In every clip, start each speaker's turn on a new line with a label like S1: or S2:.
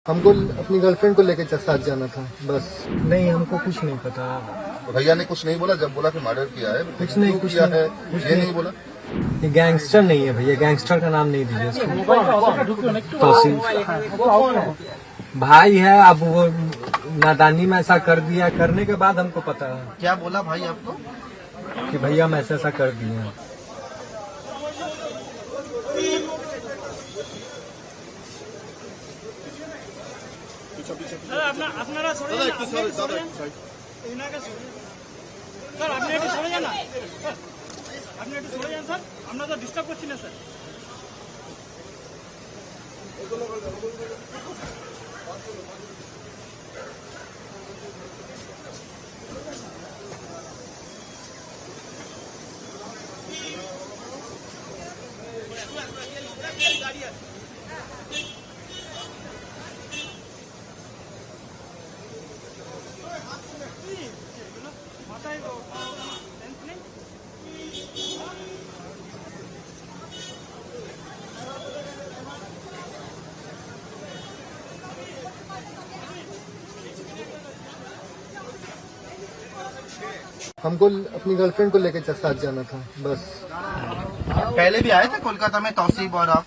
S1: हमको अपनी गर्लफ्रेंड को लेकर साथ जाना था बस। नहीं, हमको कुछ नहीं पता।
S2: तो भैया ने कुछ नहीं बोला जब बोला कि मर्डर किया है?
S1: कुछ नहीं, कुछ
S2: किया
S1: नहीं,
S2: है
S1: कुछ
S2: ये
S1: नहीं।
S2: नहीं बोला।
S1: ये गैंगस्टर नहीं है भैया, गैंगस्टर का नाम नहीं दीजिए इसको। तौसीफ भाई है, अब वो नादानी में ऐसा कर दिया, करने के बाद हमको पता है
S3: क्या बोला भाई आपको?
S1: कि भैया मैं ऐसा कर दिया।
S4: আপনারা সরে যান, স্যার আপনি একটু সরে যান না, আপনি একটু সরে যান স্যার, আমরা তো ডিস্টার্ব করছি না স্যার। মাথায় সেন্স নেই।
S1: हमको अपनी गर्लफ्रेंड को लेकर साथ जाना था बस।
S3: पहले भी आए थे कोलकाता में तौसीफ और आप?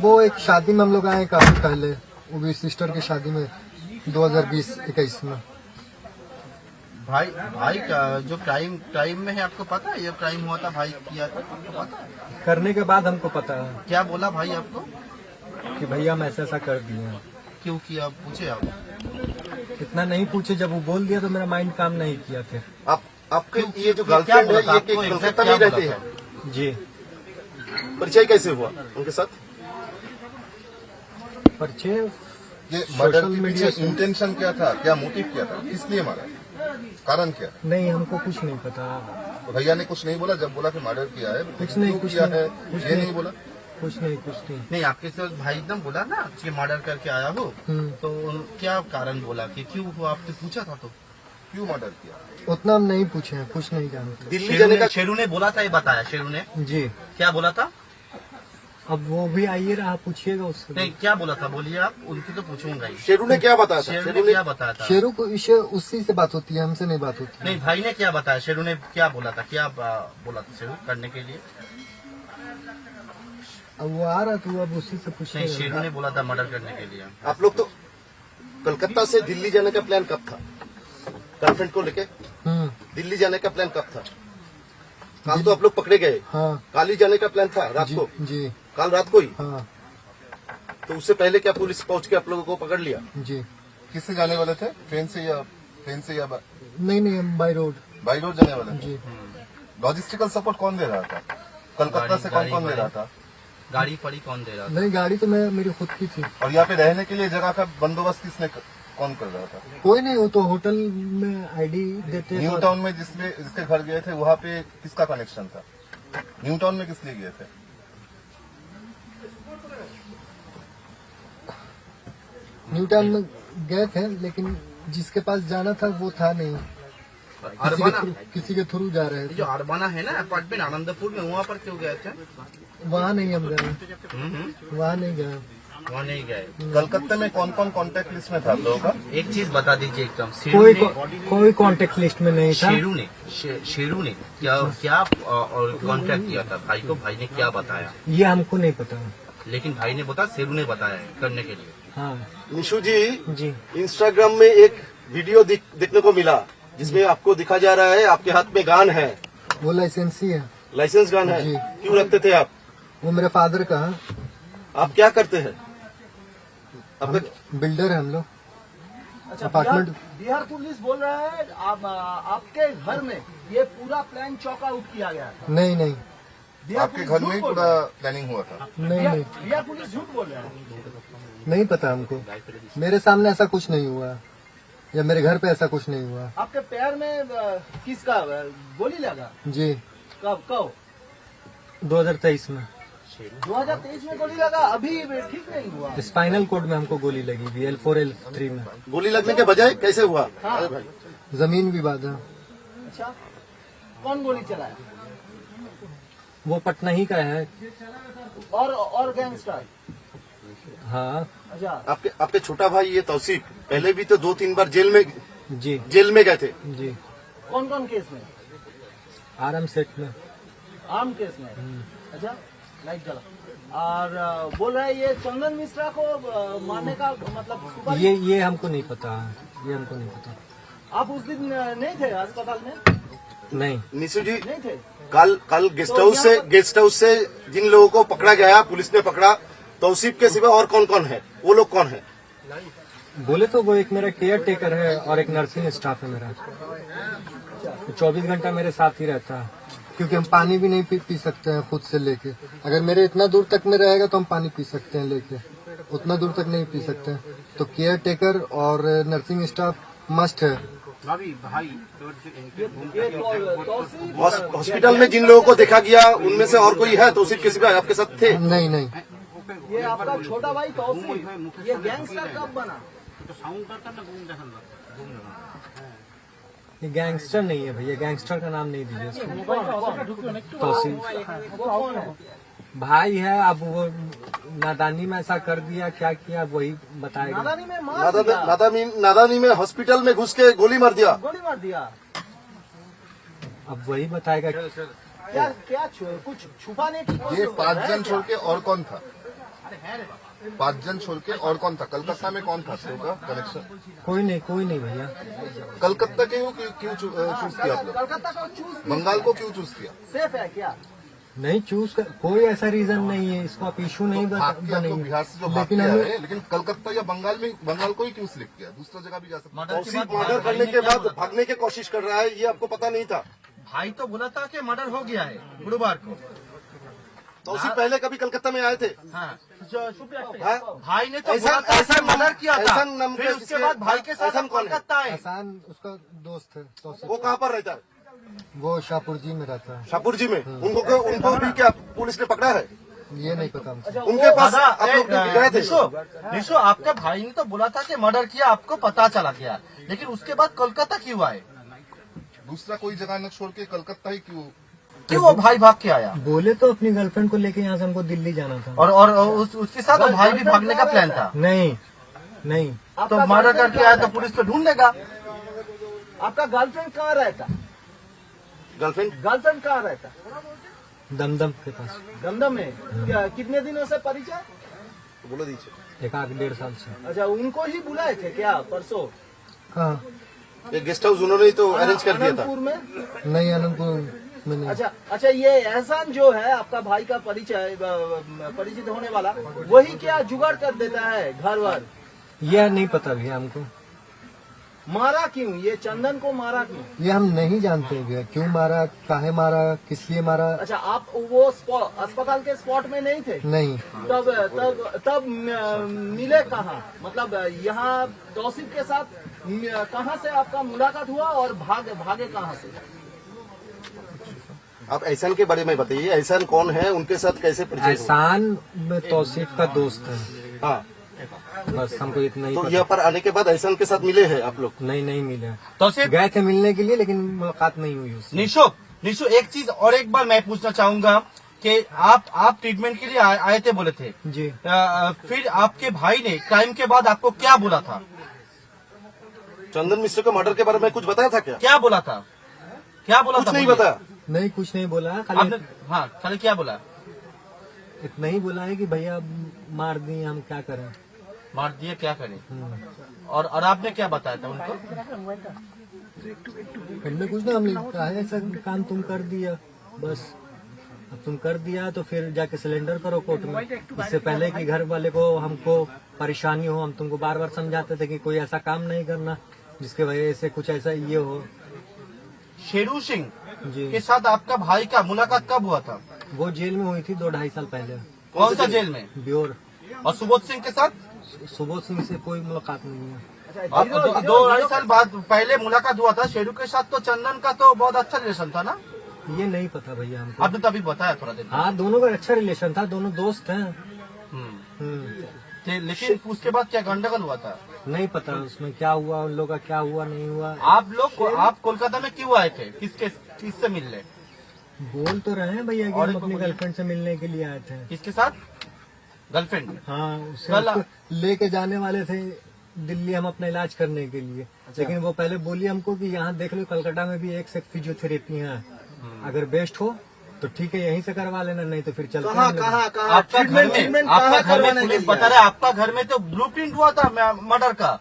S1: वो एक शादी में हम लोग आए काफी पहले, वो भी सिस्टर की शादी में 2020-21 में।
S3: भाई भाई का जो क्राइम में है आपको पता है? ये क्राइम हुआ था, भाई किया था, आपको पता है?
S1: करने के बाद हमको पता है
S3: क्या बोला भाई आपको?
S1: कि भैया मैं ऐसा कर दिया।
S3: क्यों किया पूछे आप?
S1: इतना नहीं पूछे, जब वो बोल दिया तो मेरा माइंड काम नहीं किया फिर।
S2: आपके ये जो गर्लफ्रेंड है ये कोलकाता में रहते हैं?
S1: जी।
S2: परिचय कैसे हुआ उनके साथ?
S1: परिचय
S2: ये मर्डर
S1: सोशल
S2: के
S1: मीडिया
S2: पीछे
S1: से।
S2: इंटेंशन क्या था, क्या मोटिव क्या था, किस लिए मारा, कारण क्या?
S1: नहीं, हमको कुछ नहीं पता।
S2: तो भैया ने कुछ नहीं बोला जब बोला कि मर्डर किया है?
S1: कुछ नहीं,
S2: क्यों
S1: कुछ
S2: किया
S1: नहीं,
S2: है
S1: कुछ
S2: ये
S1: नहीं।
S2: नहीं बोला।
S1: कुछ नहीं, कुछ नहीं।
S3: नहीं, आपके साथ भाई एकदम बोला ना कि मर्डर करके आया हो, तो क्या कारण बोला कि क्यों हुआ? आपने पूछा था तो
S2: क्यों मर्डर किया?
S1: उतना हम नहीं पूछे हैं, कुछ नहीं जानते।
S2: दिल्ली जाने का
S3: शेरू ने बोला था, ये बताया शेरू ने
S1: जी।
S3: क्या बोला था?
S1: अब वो भी आइए रहा, पूछिएगा उससे।
S3: नहीं, क्या बोला था बोलिए आप, उनकी तो पूछूंगा ही।
S2: शेरू ने क्या बताया था?
S3: शेरू ने क्या बताया था?
S1: शेरू को उसी से बात होती है, हमसे नहीं बात होती है।
S3: नहीं, भाई ने क्या बताया? शेरू ने क्या बोला था, क्या बोला था शेरू करने के लिए?
S1: अब वो आ रहा तो अब उसी से
S3: नहीं,
S1: पूछिएगा।
S3: शेरू ने बोला था मर्डर करने के लिए।
S2: आप लोग तो कलकत्ता से दिल्ली जाने का प्लान कब था? गर्लफ्रेंड को लेके दिल्ली जाने का प्लान कब था? कल तो आप लोग पकड़े गए।
S1: हाँ
S2: कल ही जाने का प्लान था रात
S1: जी
S2: को?
S1: जी
S2: कल रात को ही?
S1: हाँ
S2: तो उससे पहले क्या पुलिस पहुंच के आप लोगों को पकड़ लिया?
S1: जी।
S2: किससे जाने वाले थे? ट्रेन से या
S1: नहीं, हम बाई रोड।
S2: बाई रोड जाने वाले थे?
S1: जी।
S2: लॉजिस्टिकल सपोर्ट कौन दे रहा था? कलकत्ता से कौन कौन दे रहा था?
S3: गाड़ी फड़ी कौन दे रहा था?
S1: नहीं, गाड़ी तो मेरी खुद की थी।
S2: और यहाँ पे रहने के लिए जगह का बंदोबस्त कौन कर रहा था?
S1: कोई नहीं, वो तो होटल में आईडी देते
S2: न्यू
S1: तो-
S2: टाउन में जिसके घर गए थे वहाँ पे किसका कनेक्शन था? न्यू टाउन में किस लिए गए थे?
S1: न्यू टाउन में गए थे, लेकिन जिसके पास जाना था वो था नहीं, किसी के थ्रू जा रहे
S3: ये
S1: थे।
S3: जो अरबाना है ना अपार्टमेंट आनंदपुर में, वहाँ पर क्यों गए थे?
S1: वहाँ नहीं हम गए, वहाँ नहीं गए।
S3: वहाँ नहीं गए।
S2: कलकत्ता में कौन कौन कॉन्टेक्ट लिस्ट में था आप लोगों का?
S3: एक चीज बता दीजिए एकदम,
S1: कोई कांटेक्ट लिस्ट में नहीं था।
S3: शेरू ने क्या और कांटेक्ट किया था भाई को? भाई ने क्या बताया?
S1: ये हमको नहीं पता।
S3: लेकिन भाई ने बताया, शेरू ने बताया है करने के लिए।
S1: हाँ
S2: निशु जी,
S1: जी।
S2: इंस्टाग्राम में एक वीडियो देखने को मिला जिसमें आपको दिखा जा रहा है आपके हाथ में गन है,
S1: वो लाइसेंसी है।
S2: लाइसेंस गन है।
S1: जी।
S2: क्यों रखते थे आप?
S1: वो मेरे फादर का है।
S2: आप क्या करते हैं? आपका
S1: बिल्डर है हम लोग।
S5: अच्छा,
S1: अपार्टमेंट।
S5: बिहार पुलिस बोल रहा है आपके घर में ये पूरा प्लान चौक आउट किया गया है।
S1: नहीं नहीं
S5: बिहार
S2: आपके
S5: पुलिस
S2: घर
S5: झूठ
S2: में ही
S5: बोल
S2: पूरा
S5: रहा है।
S2: प्लानिंग हुआ था?
S1: नहीं नहीं
S5: बिहार पुलिस झूठ बोल रहा है।
S1: नहीं पता हमको, मेरे सामने ऐसा कुछ नहीं हुआ, या मेरे घर पे ऐसा कुछ नहीं हुआ।
S5: आपके पैर में किसका गोली लगा?
S1: जी,
S5: कब?
S1: 2023 में
S5: 2023 में गोली लगा, अभी ठीक नहीं हुआ।
S1: स्पाइनल कोड में हमको गोली लगी हुई, L4 L3 में।
S2: गोली लगने के बजाय कैसे हुआ?
S5: हाँ।
S2: अरे भाई,
S1: जमीन विवाद है।
S5: अच्छा, कौन गोली चलाया?
S1: वो पटना ही का है।
S5: और गैंगस्टर
S1: हाँ
S5: अच्छा
S2: आपके आपके छोटा भाई ये तौसीफ पहले भी तो 2-3 बार जेल
S1: जी
S2: में गए थे।
S1: जी
S5: कौन कौन केस में?
S1: आराम सेट में।
S5: आम केस में। अच्छा लाइट जला। और बोल रहे हैं ये चंदन मिश्रा को मारने का मतलब सुपारी।
S1: ये हमको नहीं पता, ये हमको नहीं पता।
S5: आप उस दिन नहीं थे अस्पताल में?
S1: नहीं
S2: निशु जी
S5: नहीं थे।
S2: कल गेस्ट हाउस से जिन लोगों को पकड़ा गया, पुलिस ने पकड़ा, तौसीफ के सिवा और कौन कौन है? वो लोग कौन है?
S1: बोले तो वो एक मेरा केयर टेकर है और एक नर्सिंग स्टाफ है मेरा। 24 घंटा मेरे साथ ही रहता है,
S6: क्योंकि हम पानी भी नहीं पी सकते हैं खुद से लेके। अगर मेरे इतना दूर तक में रहेगा तो हम पानी पी सकते हैं लेके, उतना दूर तक नहीं पी सकते हैं। तो केयर टेकर और नर्सिंग स्टाफ मस्ट है।
S2: हॉस्पिटल में जिन लोगों को देखा गया उनमें से और कोई है तौसीफ के सिवा आपके साथ थे?
S6: नहीं नहीं।
S5: ये आपका छोटा भाई तौसीफ ये गैंगस्टर कब बना?
S1: ये गैंगस्टर नहीं है भैया, गैंगस्टर का नाम नहीं दीजिए इसको। तौसीफ
S5: कौन है?
S1: भाई है, अब वो नादानी में ऐसा कर दिया, क्या किया वही बताएगा।
S5: नादानी में मार दिया।
S2: नादानी में हॉस्पिटल में घुस के गोली मार दिया।
S5: गोली मार दिया।
S1: अब वही बताएगा।
S5: क्या कुछ छुपाने की कोशिश
S3: ये
S5: कर रहा
S3: 5
S5: है
S3: जन
S5: क्या?
S3: छोड़ के और कौन था? 5 जन छोड़ के और कौन था? कलकत्ता में कौन था आपका कनेक्शन?
S1: कोई नहीं भैया।
S3: कलकत्ता क्यों चूज किया आप लोग?
S5: कलकत्ता को चूज
S3: बंगाल को क्यों चूज किया?
S5: सेफ है क्या?
S1: नहीं चूज कर, कोई ऐसा रीजन नहीं है, इसको आप इशू नहीं
S3: भाग के आप लोग
S1: बनेंगे।
S3: बिहार से जो भाग
S1: लेकिन
S3: के
S1: हमें
S3: आए, लेकिन कलकत्ता या बंगाल को ही क्यों सिलेक्ट किया? दूसरा जगह भी जा सकता।
S2: तौसीफ मर्डर करने के बाद भागने की कोशिश कर रहा है, ये आपको पता नहीं था?
S3: भाई तो बोला था कि मर्डर हो गया है गुरुवार को।
S2: तौसीफ पहले कभी कलकत्ता में आए थे?
S3: हाँ,
S2: हाँ?
S3: भाई ने तो
S2: ऐसा-
S3: बोला था
S2: ऐसा
S3: कि मर्डर किया था।
S2: ऐसा नाम
S3: फिर
S2: के
S3: उसके
S2: किसके-
S3: बाद भाई के साथ
S2: ऐसा कौन है?
S3: कलकत्ता आए।
S6: एहसान उसका दोस्त है तौसीफ।
S2: वो कहाँ पर रहता है?
S6: वो शाहपुर जी में रहता है।
S2: शाहपुर जी में। उनको भी क्या पुलिस ने पकड़ा है?
S6: ये नहीं पता हमको।
S2: उनके पास
S3: दादा,
S2: आप लोग गए थे?
S3: निशु आपके भाई ने तो बोला था कि मर्डर किया, आपको पता चला गया, लेकिन उसके बाद कोलकाता क्यों आए? दूसरा कोई जगह न छोड़ के कलकत्ता ही क्यों वो भाई भाग के आया?
S1: बोले तो अपनी गर्लफ्रेंड को लेके यहाँ से हमको दिल्ली जाना था।
S3: और उसके साथ तो भाई भी भागने का प्लान था।
S1: नहीं
S3: तो मर्डर करके आया तो पुलिस तो ढूंढ लेगा।
S5: आपका गर्लफ्रेंड कहाँ रहता?
S2: गर्लफ्रेंड
S5: कहाँ रहता?
S1: दमदम के पास।
S5: दमदम में। कितने दिनों से परिचय?
S2: बोलो दीजिए।
S1: 1-1.5 साल से।
S5: अच्छा उनको ही बुलाए थे क्या परसों?
S1: हाँ
S2: ये गेस्ट हाउस उन्होंने ही तो अरेंज कर दिया था।
S5: अनंतपुर में?
S6: नहीं अनंतपुर में नहीं।
S5: अच्छा ये एहसान जो है आपका भाई का परिचित होने वाला, वही क्या जुगाड़ कर देता है घर वर?
S1: यह नहीं पता भैया हमको।
S5: मारा क्यों? ये चंदन को मारा क्यों?
S6: ये हम नहीं जानते भैया, क्यों मारा, काहे मारा, किस लिए मारा।
S5: अच्छा आप वो अस्पताल के स्पॉट में नहीं थे?
S6: नहीं।
S5: तब मिले कहाँ? मतलब यहाँ तौसीफ के साथ कहाँ से आपका मुलाकात हुआ और भागे कहाँ से?
S2: आप एहसान के बारे में बताइए, एहसान कौन है, उनके साथ कैसे परिचय हुआ?
S1: एहसान में तौसीफ का दोस्त है,
S2: हाँ,
S1: बस हमको इतना ही
S2: तो
S1: पता।
S2: यहाँ पर आने के बाद एहसान के साथ मिले हैं आप लोग?
S1: नहीं मिले।
S3: तौसीफ
S1: गए थे मिलने के लिए लेकिन मुलाकात नहीं हुई उससे।
S3: निशु एक चीज और एक बार मैं पूछना चाहूंगा कि आप ट्रीटमेंट के लिए आए थे बोले थे
S1: जी।
S3: फिर आपके भाई ने क्राइम के बाद आपको क्या बोला था?
S2: चंदन मिश्र के मर्डर के बारे में कुछ बताया था क्या?
S3: क्या बोला था?
S2: कुछ नहीं बताया।
S1: नहीं कुछ नहीं बोला,
S3: आपने हाँ खाली क्या बोला?
S1: इतना ही बोला है कि भैया मार दिए, हम क्या करें।
S3: मार दिए क्या करें? और आपने क्या बताया था उनको?
S1: हमने कुछ ना, हमने कहा है ऐसा काम तुम कर दिया, बस अब तुम कर दिया तो फिर जाके सिलेंडर करो कोर्ट में। इससे पहले कि घर वाले को हमको परेशानी हो, हम तुमको बार बार समझाते थे कि कोई ऐसा काम नहीं करना जिसके वजह से कुछ ऐसा ये हो।
S3: शेरू सिंह
S1: जी
S3: के साथ आपका भाई का मुलाकात कब हुआ था?
S1: वो जेल में हुई थी 2-2.5 साल पहले,
S3: कौन सा जेल में?
S1: ब्योर।
S3: और सुबोध सिंह के साथ?
S1: सुबोध सिंह से कोई मुलाकात नहीं है।
S5: अच्छा,
S3: 2-2.5 साल बाद पहले मुलाकात हुआ था। शेरू के साथ तो चंदन का तो बहुत अच्छा रिलेशन था ना?
S1: ये नहीं पता भैया हमको।
S3: आपने तभी बताया थोड़ा देर।
S1: हाँ दोनों का अच्छा रिलेशन था, दोनों दोस्त हैं।
S3: लेकिन उसके बाद क्या गंडगोल हुआ था?
S1: नहीं पता उसमें क्या हुआ, उन लोगों का क्या हुआ नहीं हुआ।
S3: आप कोलकाता में क्यों आए थे? किससे मिलने?
S1: बोल तो रहे हैं भैया कि
S3: और
S1: हम अपनी गर्लफ्रेंड से मिलने के लिए आए थे।
S3: किसके साथ? गर्लफ्रेंड।
S1: हाँ, उससे
S3: कल-
S1: उसको लेके जाने वाले थे दिल्ली हम अपना इलाज करने के लिए। लेकिन वो पहले बोली हमको कि यहाँ देख लो कलकत्ता में भी एक से फिजियोथेरेपी है, अगर बेस्ट हो तो ठीक है यहीं से करवा लेना, नहीं तो फिर चलते हैं
S5: कहाँ
S1: हम लोग।
S5: कहाँ कहाँ
S3: आपका घर में
S5: ट्रीटमेंट
S3: आपका
S5: कहाँ
S3: घर में
S5: करवाने के
S3: पुलिस
S5: लिए
S3: बता रहा है आपका घर में तो ब्लूप्रिंट हुआ था मर्डर का।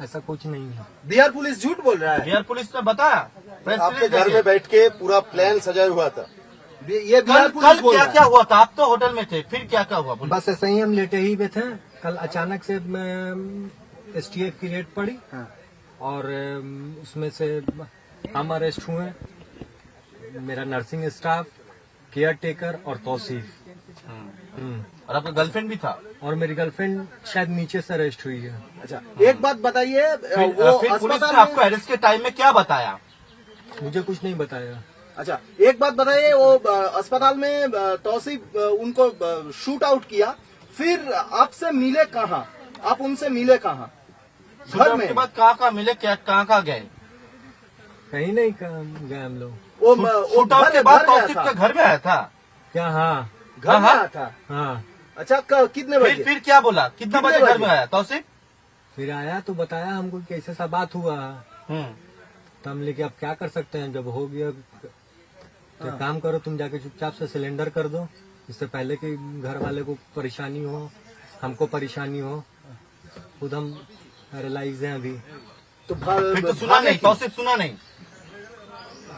S1: ऐसा कुछ नहीं है।
S5: बिहार पुलिस झूठ बोल रहा है।
S3: बिहार पुलिस ने बताया प्रेस
S2: आपके
S3: रिलीज
S2: घर
S3: करके।
S2: में बैठ के पूरा प्लान सजाया हुआ था।
S5: ये बिहार
S3: कल
S5: पुलिस बोल
S3: क्या
S5: रहा
S3: क्या
S5: है।
S3: हुआ था? आप तो होटल में थे, फिर क्या क्या हुआ?
S1: बस ऐसे ही हम लेटे ही पे थे, कल अचानक से STF की रेड पड़ी
S5: हाँ।
S1: और उसमें से हम अरेस्ट हुए, मेरा नर्सिंग स्टाफ, केयर टेकर और तौसीफ।
S3: और आपका गर्लफ्रेंड भी था।
S1: और मेरी गर्लफ्रेंड शायद नीचे से अरेस्ट हुई है।
S5: अच्छा, एक बात बताइए, वो
S3: फिर पुलिस ने
S5: अस्पताल
S3: आपको
S5: में,
S3: अरेस्ट के टाइम में क्या बताया?
S1: मुझे कुछ नहीं बताया।
S5: अच्छा एक बात बताइए, वो अस्पताल में तौसीफ उनको शूट आउट किया, फिर आपसे मिले कहाँ? आप उनसे मिले कहाँ? घर में?
S3: के बाद कहाँ मिले, क्या कहाँ गए?
S1: कहीं नहीं गए हम लोग।
S5: वो
S3: शूट आउट के बाद
S5: घर गया
S3: तौसीफ
S5: था।
S3: के घर में आया था।
S1: क्या? हाँ
S5: घर में
S3: हाँ।
S5: आया था।
S1: हाँ।
S5: अच्छा कितने बजे?
S3: फिर क्या बोला? कितना
S5: कितने
S3: बजे घर
S5: बजे?
S3: में आया तौसीफ?
S1: फिर आया तो बताया हमको कि ऐसा सा बात हुआ। तो हम लेके अब क्या कर सकते हैं, जब हो गया तो एक काम करो, तुम जाके चुपचाप से सिलेंडर कर दो, इससे पहले कि घर वाले को परेशानी हो, हमको परेशानी हो। खुद हम पैरालाइज हैं अभी।
S5: तो
S3: फिर तो सुना नहीं तौसीफ, सुना नहीं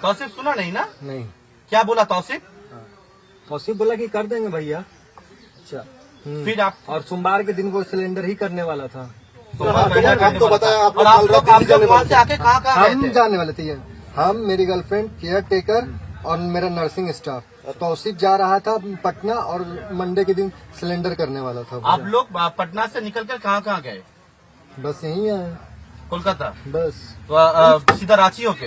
S3: तौसीफ, सुना नहीं ना?
S1: नहीं,
S3: क्या बोला तौसीफ?
S1: तौसीफ बोला कि कर देंगे भैया।
S5: अच्छा
S3: फिर आप
S1: और सोमवार के दिन वो सिलेंडर ही करने वाला था।
S2: आपको बताया आप
S3: और
S2: लोग
S3: आप
S2: कल
S3: लोग
S2: रात दिल्ली जाने
S3: वहाँ
S2: वाले
S3: से
S2: थे।
S3: आके कहाँ गए
S6: हम
S3: थे?
S6: जाने वाले थे, हम, मेरी गर्लफ्रेंड, केयर टेकर और मेरा नर्सिंग स्टाफ। तौसीफ जा रहा था पटना और मंडे के दिन सिलेंडर करने वाला था।
S3: आप लोग पटना से निकलकर कहाँ गए?
S6: बस यही आए,
S3: कोलकाता।
S6: बस।
S3: तो सीधा रांची होके,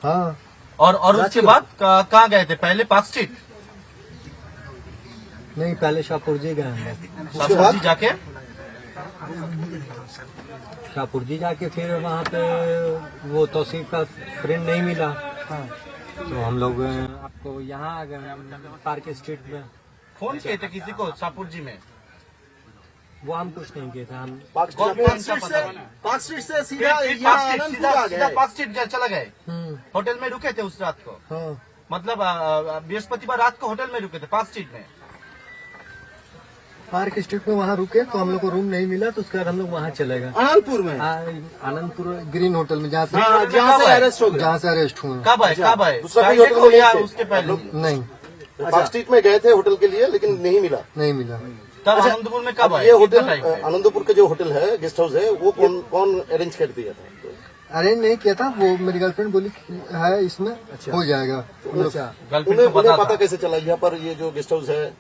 S6: हाँ,
S3: और उसके बाद कहाँ गए थे? पहले पार्क स्ट्रीट,
S1: नहीं, पहले शाहपुर जी गए हम।
S3: शाहपुर जी जाके
S1: शाहपुर जी जाके फिर वहाँ पे वो तौसीफ का फ्रेंड नहीं मिला। तो हम लोग आपको यहाँ आ गए पार्क स्ट्रीट में।
S3: फोन किए थे किसी को शाहपुर जी में?
S1: वो हम कुछ नहीं किए थे। हम
S3: कौन
S5: पार्क
S3: सा पता?
S5: स्ट्रीट से
S3: फिर
S5: सीधा
S3: पार्क
S5: यहाँ
S3: स्ट्रीट,
S5: आनंदपुर आ
S3: सीधा
S5: गए।
S3: पार्क स्ट्रीट चला गए।
S1: हम्म,
S3: होटल में रुके थे उस रात को?
S1: हाँ,
S3: मतलब बृहस्पतिवार रात को होटल में रुके थे पार्क स्ट्रीट में?
S1: पार्क स्ट्रीट में वहाँ रुके तो हम लोग को रूम नहीं मिला, तो उसके बाद हम लोग वहाँ चले गए
S5: आनंदपुर में?
S1: आनंदपुर।
S6: ग्रीन होटल में, जहाँ से
S5: हाँ,
S3: में
S5: जहाँ
S3: कब
S5: से
S3: आए?
S5: अरेस्ट हो गए।
S6: जहाँ से अरेस्ट हुए।
S3: कब आए? कब आए?
S2: दूसरा कोई
S3: Friday
S2: होटल
S3: को
S2: में
S3: या
S2: नहीं थे।
S3: उसके पहले?
S6: नहीं,
S2: पार्क स्ट्रीट में गए थे होटल के लिए, लेकिन नहीं मिला।
S6: नहीं मिला।
S3: तब आनंदपुर में कब
S2: अब
S3: आए?
S2: ये
S3: कितने
S2: होटल
S3: टाइम पे?
S2: आनंदपुर का जो होटल है, गेस्ट हाउस है, वो कौन अरेंज कर दिया था?
S6: अरेंज नहीं किया था, वो मेरी गर्लफ्रेंड बोली है इसमें हो जाएगा। हम लोग-
S5: अच्छा
S3: गर्लफ्रेंड
S2: उन्हें
S3: को
S2: उन्हें
S3: पता
S2: पता
S3: था?
S2: कैसे चला यहाँ पर ये जो गेस्ट हाउस है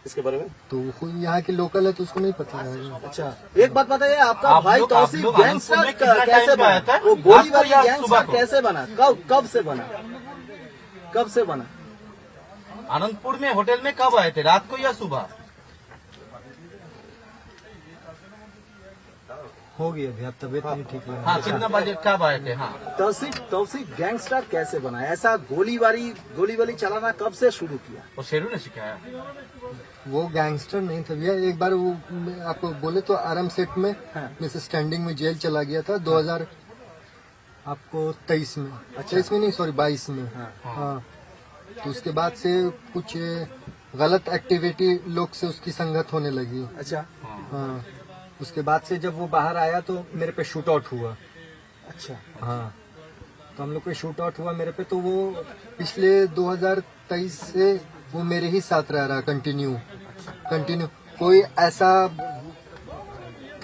S2: इसके बारे में?
S6: तो वो यहाँ की लोकल है तो उसको नहीं पता है।
S5: अच्छा, एक बात बताइए, आपका
S3: आप
S5: भाई
S3: लोग-
S5: तौसीफ
S3: आप लोग
S5: गैंगस्टर
S3: आनंदपुर में कितना
S5: कैसे
S3: टाइम पे आया
S5: बना?
S3: था?
S5: वो गोली
S3: रात को
S5: वाली
S3: या सुबह
S5: गैंगस्टर
S3: को?
S5: कैसे बना? कब से बना? कब से बना?
S3: आनंदपुर में होटल में कब आए थे? रात को या सुबह?
S1: हो गई अभी, अब तबीयत नहीं ठीक लगा।
S3: हाँ, कितना बजे कब आए थे? हाँ,
S5: तौसीफ गैंगस्टर कैसे बना? ऐसा गोली वाली चलाना कब से शुरू किया?
S3: वो शेरू ने सिखाया।
S6: वो गैंगस्टर नहीं था भैया। एक बार वो आपको बोले तो आराम सेट में मिस स्टैंडिंग में जेल चला गया था 2023 में। 23 में नहीं, सॉरी 22 में। हाँ, तो उसके बाद से कुछ गलत एक्टिविटी लोग से उसकी संगत होने लगी।
S5: अच्छा
S6: हाँ,
S1: उसके बाद से जब वो बाहर आया तो मेरे पे शूट आउट हुआ।
S5: अच्छा
S1: हाँ, तो हम लोग पे शूट आउट हुआ मेरे पे, तो वो
S6: पिछले 2023 से वो मेरे ही साथ रह रहा कंटिन्यू। कोई ऐसा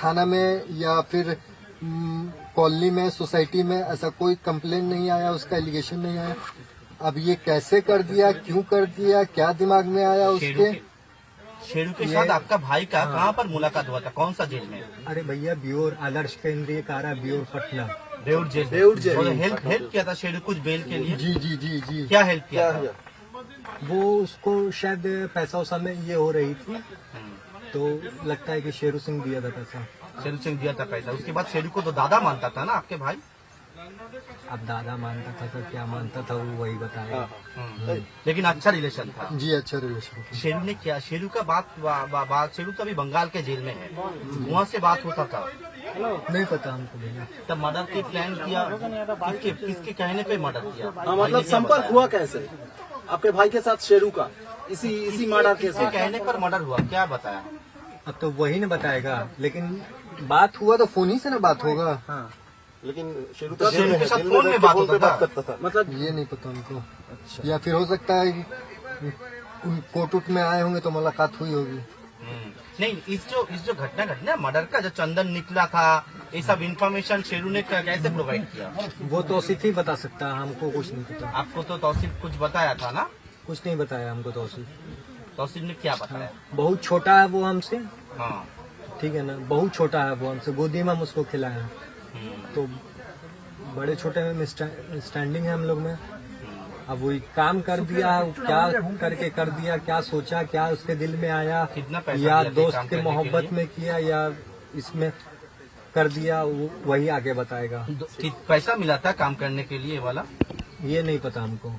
S6: थाना में या फिर कॉलोनी में, सोसाइटी में ऐसा कोई कंप्लेन नहीं आया, उसका एलिगेशन नहीं आया। अब ये कैसे कर दिया, क्यों कर दिया, क्या दिमाग में आया उसके?
S3: शेरू के साथ आपका भाई का कहाँ पर मुलाकात हुआ था? कौन सा जेल में?
S1: अरे भैया, ब्योर आदर्श केंद्रीय कारा, ब्योर पटना।
S3: बेउर जेल।
S5: बेउर जेल।
S3: और हेल्प किया था शेरू कुछ बेल के लिए?
S6: जी जी जी जी।
S3: क्या हेल्प किया था?
S1: वो उसको शायद पैसा उसा में ये हो रही थी, तो लगता है कि शेरू सिंह दिया था पैसा।
S3: शेरू सिंह दिया था पैसा। उसके बाद शेरू को तो दादा मानता था ना आपके भाई?
S1: अब दादा मानता था तो क्या मानता था वो वही बताएगा।
S3: लेकिन अच्छा रिलेशन था।
S6: जी अच्छा रिलेशन।
S3: शेरू ने क्या, शेरू का बात शेरू तो अभी बंगाल के जेल में है, वहाँ से बात होता था।
S1: नहीं पता हमको भैया।
S3: तब मर्डर की प्लान किया, किसके कहने पे मर्डर किया?
S5: हाँ, मतलब संपर्क हुआ कैसे आपके भाई के साथ शेरू का? इसी मर्डर के
S3: किसके
S5: साथ
S3: कहने पर मर्डर हुआ, क्या बताया?
S1: अब तो वही न बताएगा, लेकिन
S6: बात हुआ तो फोन ही से ना बात होगा।
S2: लेकिन शेरू
S3: तो शेरू के साथ फोन में बात होता था।
S2: करता था।
S5: मतलब
S6: ये नहीं पता हमको। अच्छा। या फिर हो सकता है कि कोर्ट उट में आए होंगे तो मुलाकात हुई होगी।
S3: नहीं, इस जो घटना घटना मर्डर का जो चंदन निकला था, ये सब इन्फॉर्मेशन शेरू ने कैसे प्रोवाइड किया?
S1: वो तौसीफ ही बता सकता है, हमको कुछ नहीं पता।
S3: आपको तो तौसीफ कुछ बताया था ना?
S1: कुछ नहीं बताया हमको तौसीफ।
S3: तौसीफ ने क्या बताया?
S1: बहुत छोटा है वो हमसे,
S3: हाँ।
S1: ठीक है ना, बहुत छोटा है वो हमसे, गोदी में हम उसको खिलाए हैं, तो बड़े छोटे में स्टैंडिंग है हम लोग में। अब वही काम कर दिया, क्या करके कर दिया, क्या सोचा, क्या उसके दिल में आया,
S3: कितना पैसा
S1: या
S3: दिया था
S1: दोस्त
S3: काम
S1: के
S3: करने के
S1: मोहब्बत
S3: लिए?
S1: में किया या इसमें कर दिया, वही आगे बताएगा।
S3: पैसा मिला था काम करने के लिए वाला?
S1: ये नहीं पता हमको।